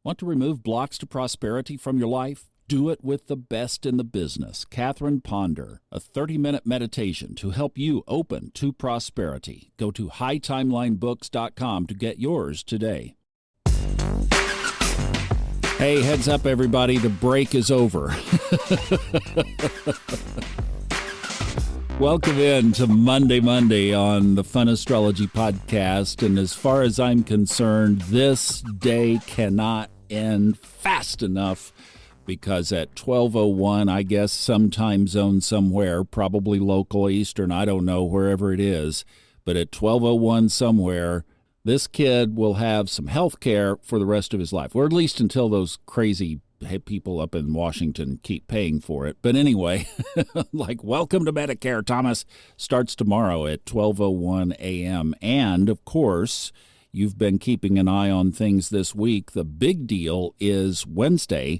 Want to remove blocks to prosperity from your life? Do it with the best in the business, Catherine Ponder, a 30-minute meditation to help you open to prosperity. Go to hightimelinebooks.com to get yours today. Hey, heads up, everybody. The break is over. Welcome in to Monday on the Fun Astrology Podcast. And as far as I'm concerned, this day cannot end fast enough because at 12:01, I guess some time zone somewhere, probably local Eastern, I don't know, wherever it is, but at 12:01 somewhere, this kid will have some health care for the rest of his life, or at least until those crazy people up in Washington keep paying for it. But anyway, like, welcome to Medicare, Thomas, starts tomorrow at 12:01 a.m. And, of course, you've been keeping an eye on things this week. The big deal is Wednesday.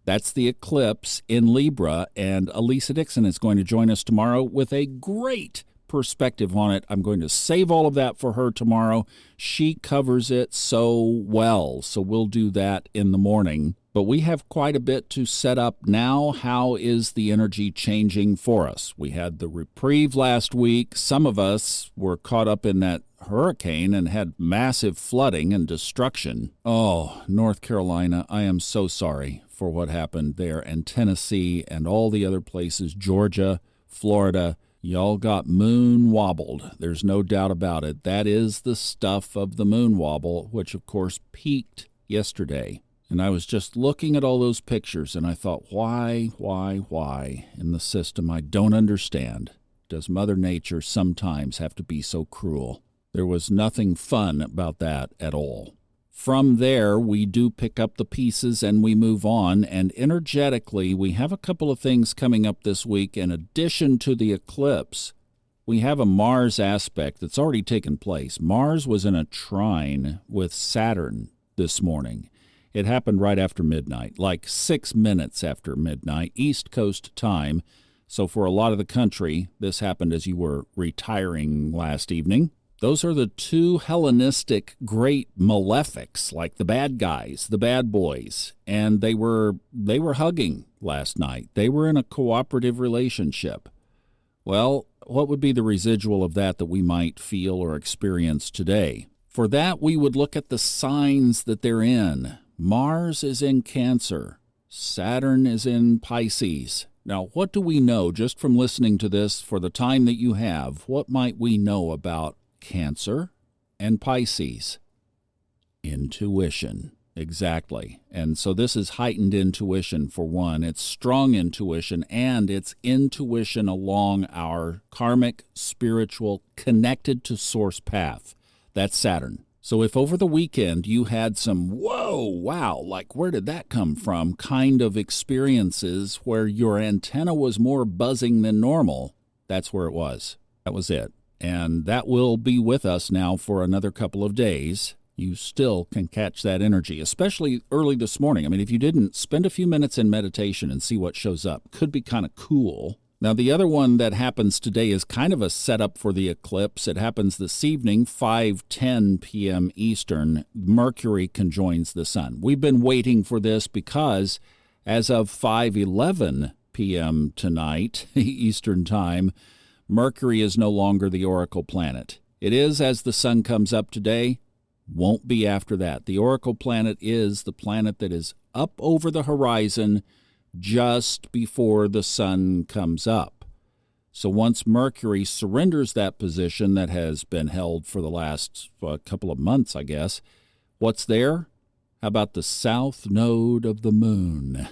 That's the eclipse in Libra, and Elisa Dixon is going to join us tomorrow with a great perspective on it. I'm going to save all of that for her tomorrow. She covers it so well, so we'll do that in the morning. But we have quite a bit to set up now. How is the energy changing for us? We had the reprieve last week. Some of us were caught up in that hurricane and had massive flooding and destruction. Oh, North Carolina, I am so sorry for what happened there, and Tennessee and all the other places, Georgia, Florida. Y'all got moon wobbled. There's no doubt about it. That is the stuff of the moon wobble, which of course peaked yesterday. And I was just looking at all those pictures, and I thought, why in the system? I don't understand. Does Mother Nature sometimes have to be so cruel? There was nothing fun about that at all. From there, we do pick up the pieces and we move on, and energetically, we have a couple of things coming up this week. In addition to the eclipse, we have a Mars aspect that's already taken place. Mars was in a trine with Saturn this morning. It happened right after midnight, like 6 minutes after midnight, East Coast time. So for a lot of the country, this happened as you were retiring last evening. Those are the two Hellenistic great malefics, like the bad guys, the bad boys, and they were hugging last night. They were in a cooperative relationship. Well, what would be the residual of that we might feel or experience today? For that, we would look at the signs that they're in. Mars is in Cancer. Saturn is in Pisces. Now, what do we know just from listening to this for the time that you have? What might we know about Cancer and Pisces? Intuition. Exactly. And so this is heightened intuition for one. It's strong intuition, and it's intuition along our karmic, spiritual, connected to source path. That's Saturn. So if over the weekend you had some, whoa, wow, like where did that come from kind of experiences where your antenna was more buzzing than normal, that's where it was. That was it. And that will be with us now for another couple of days. You still can catch that energy, especially early this morning. I mean, if you didn't, spend a few minutes in meditation and see what shows up. Could be kind of cool. Now, the other one that happens today is kind of a setup for the eclipse. It happens this evening, 5:10 p.m. Eastern. Mercury conjoins the sun. We've been waiting for this because as of 5:11 p.m. tonight, Eastern Time, Mercury is no longer the oracle planet. It is as the sun comes up today, won't be after that. The oracle planet is the planet that is up over the horizon just before the sun comes up. So once Mercury surrenders that position that has been held for the last couple of months, I guess, what's there? How about the south node of the moon?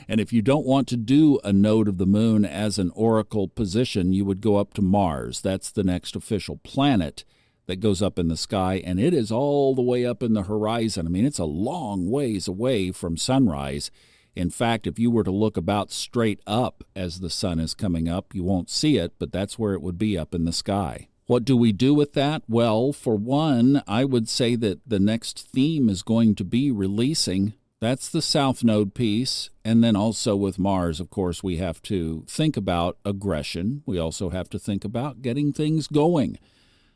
And if you don't want to do a node of the moon as an oracle position, you would go up to Mars. That's the next official planet that goes up in the sky, and it is all the way up in the horizon. I mean, it's a long ways away from sunrise. In fact, if you were to look about straight up as the sun is coming up, you won't see it, but that's where it would be up in the sky. What do we do with that? Well, for one, I would say that the next theme is going to be releasing. That's the South Node piece. And then also with Mars, of course, we have to think about aggression. We also have to think about getting things going,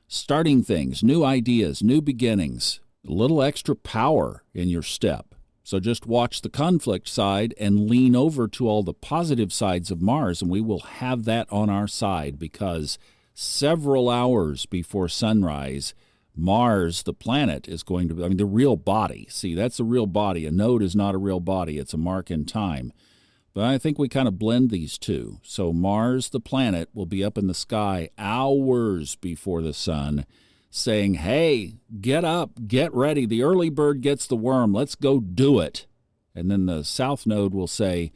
starting things, new ideas, new beginnings. a little extra power in your step. So just watch the conflict side and lean over to all the positive sides of Mars, and we will have that on our side, because several hours before sunrise, Mars, the planet, is going to, the real body. See, that's the real body. A node is not a real body. It's a mark in time. But I think we kind of blend these two. So Mars, the planet, will be up in the sky hours before the sun, saying, hey, get up, get ready. The early bird gets the worm. Let's go do it. And then the south node will say,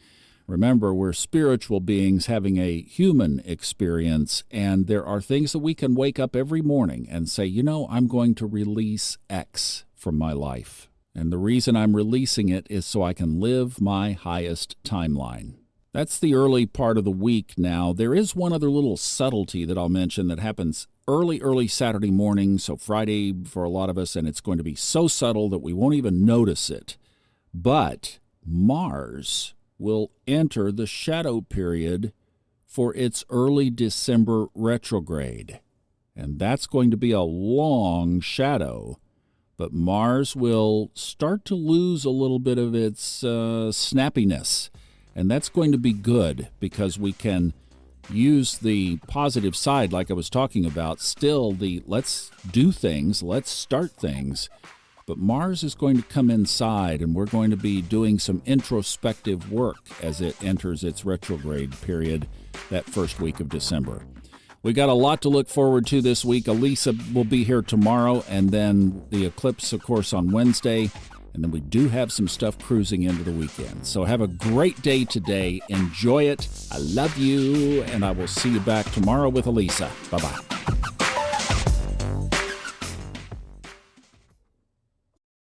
remember, we're spiritual beings having a human experience, and there are things that we can wake up every morning and say, I'm going to release X from my life. And the reason I'm releasing it is so I can live my highest timeline. That's the early part of the week now. There is one other little subtlety that I'll mention that happens early Saturday morning, so Friday for a lot of us, and it's going to be so subtle that we won't even notice it. But Mars will enter the shadow period for its early December retrograde. And that's going to be a long shadow. But Mars will start to lose a little bit of its snappiness. And that's going to be good, because we can use the positive side, like I was talking about, still the let's do things, let's start things. But Mars is going to come inside, and we're going to be doing some introspective work as it enters its retrograde period that first week of December. We got a lot to look forward to this week. Elisa will be here tomorrow, and then the eclipse, of course, on Wednesday. And then we do have some stuff cruising into the weekend. So have a great day today. Enjoy it. I love you, and I will see you back tomorrow with Elisa. Bye-bye.